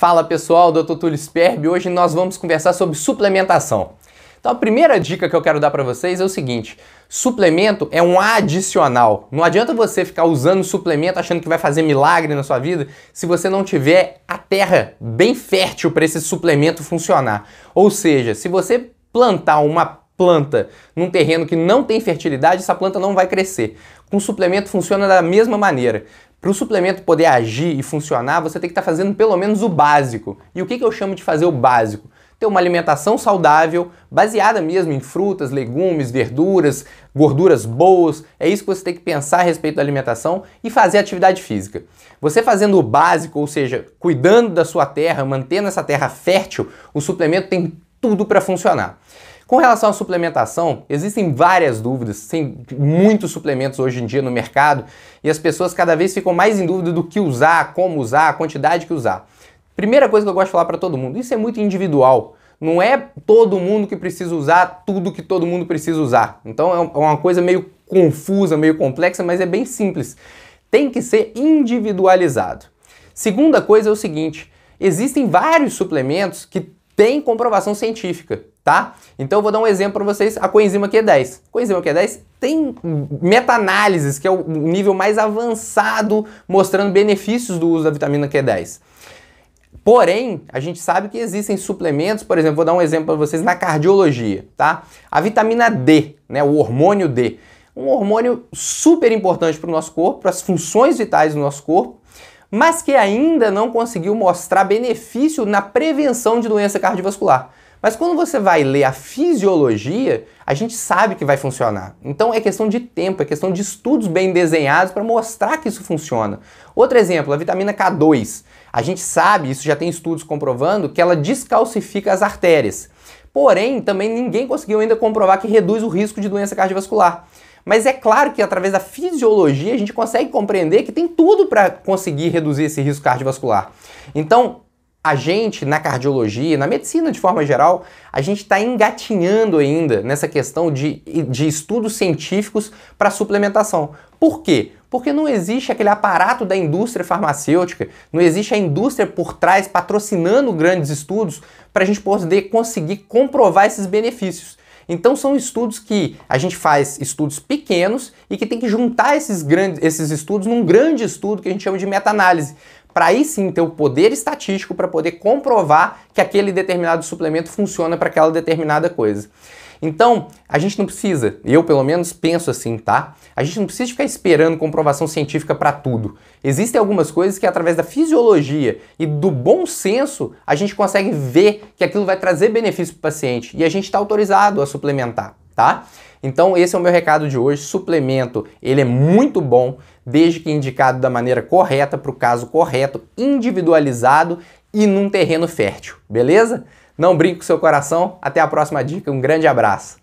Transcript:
Fala pessoal, Dr. Túlio Sperbi. Hoje nós vamos conversar sobre suplementação. Então a primeira dica que eu quero dar para vocês é o seguinte: suplemento é um adicional. Não adianta você ficar usando suplemento achando que vai fazer milagre na sua vida se você não tiver a terra bem fértil para esse suplemento funcionar. Ou seja, se você plantar uma planta num terreno que não tem fertilidade, essa planta não vai crescer. Com suplemento funciona da mesma maneira. Para o suplemento poder agir e funcionar, você tem que estar fazendo pelo menos o básico. E o que eu chamo de fazer o básico? Ter uma alimentação saudável, baseada mesmo em frutas, legumes, verduras, gorduras boas. É isso que você tem que pensar a respeito da alimentação e fazer atividade física. Você fazendo o básico, ou seja, cuidando da sua terra, mantendo essa terra fértil, o suplemento tem tudo para funcionar. Com relação à suplementação, existem várias dúvidas, tem muitos suplementos hoje em dia no mercado e as pessoas cada vez ficam mais em dúvida do que usar, como usar, a quantidade que usar. Primeira coisa que eu gosto de falar para todo mundo, isso é muito individual. Não é todo mundo que precisa usar tudo que todo mundo precisa usar. Então é uma coisa meio confusa, meio complexa, mas é bem simples. Tem que ser individualizado. Segunda coisa é o seguinte, existem vários suplementos que têm comprovação científica, tá? Então eu vou dar um exemplo para vocês, a coenzima Q10. A coenzima Q10 tem meta-análises, que é o nível mais avançado, mostrando benefícios do uso da vitamina Q10. Porém, a gente sabe que existem suplementos, por exemplo, vou dar um exemplo para vocês na cardiologia, tá? A vitamina D, né, o hormônio D, um hormônio super importante para o nosso corpo, para as funções vitais do nosso corpo, mas que ainda não conseguiu mostrar benefício na prevenção de doença cardiovascular. Mas quando você vai ler a fisiologia, a gente sabe que vai funcionar. Então é questão de tempo, é questão de estudos bem desenhados para mostrar que isso funciona. Outro exemplo, a vitamina K2. A gente sabe, isso já tem estudos comprovando, que ela descalcifica as artérias. Porém, também ninguém conseguiu ainda comprovar que reduz o risco de doença cardiovascular. Mas é claro que através da fisiologia a gente consegue compreender que tem tudo para conseguir reduzir esse risco cardiovascular. Então, a gente, na cardiologia, na medicina de forma geral, a gente está engatinhando ainda nessa questão de estudos científicos para suplementação. Por quê? Porque não existe aquele aparato da indústria farmacêutica, não existe a indústria por trás patrocinando grandes estudos para a gente poder conseguir comprovar esses benefícios. Então são estudos que a gente faz estudos pequenos e que tem que juntar esses estudos num grande estudo que a gente chama de meta-análise, para aí sim ter o poder estatístico para poder comprovar que aquele determinado suplemento funciona para aquela determinada coisa. Então, a gente não precisa, eu pelo menos penso assim, tá? A gente não precisa ficar esperando comprovação científica para tudo. Existem algumas coisas que através da fisiologia e do bom senso a gente consegue ver que aquilo vai trazer benefício para o paciente e a gente está autorizado a suplementar, tá? Então esse é o meu recado de hoje. Suplemento, ele é muito bom, desde que indicado da maneira correta, para o caso correto, individualizado e num terreno fértil, beleza? Não brinque com o seu coração, até a próxima dica, um grande abraço!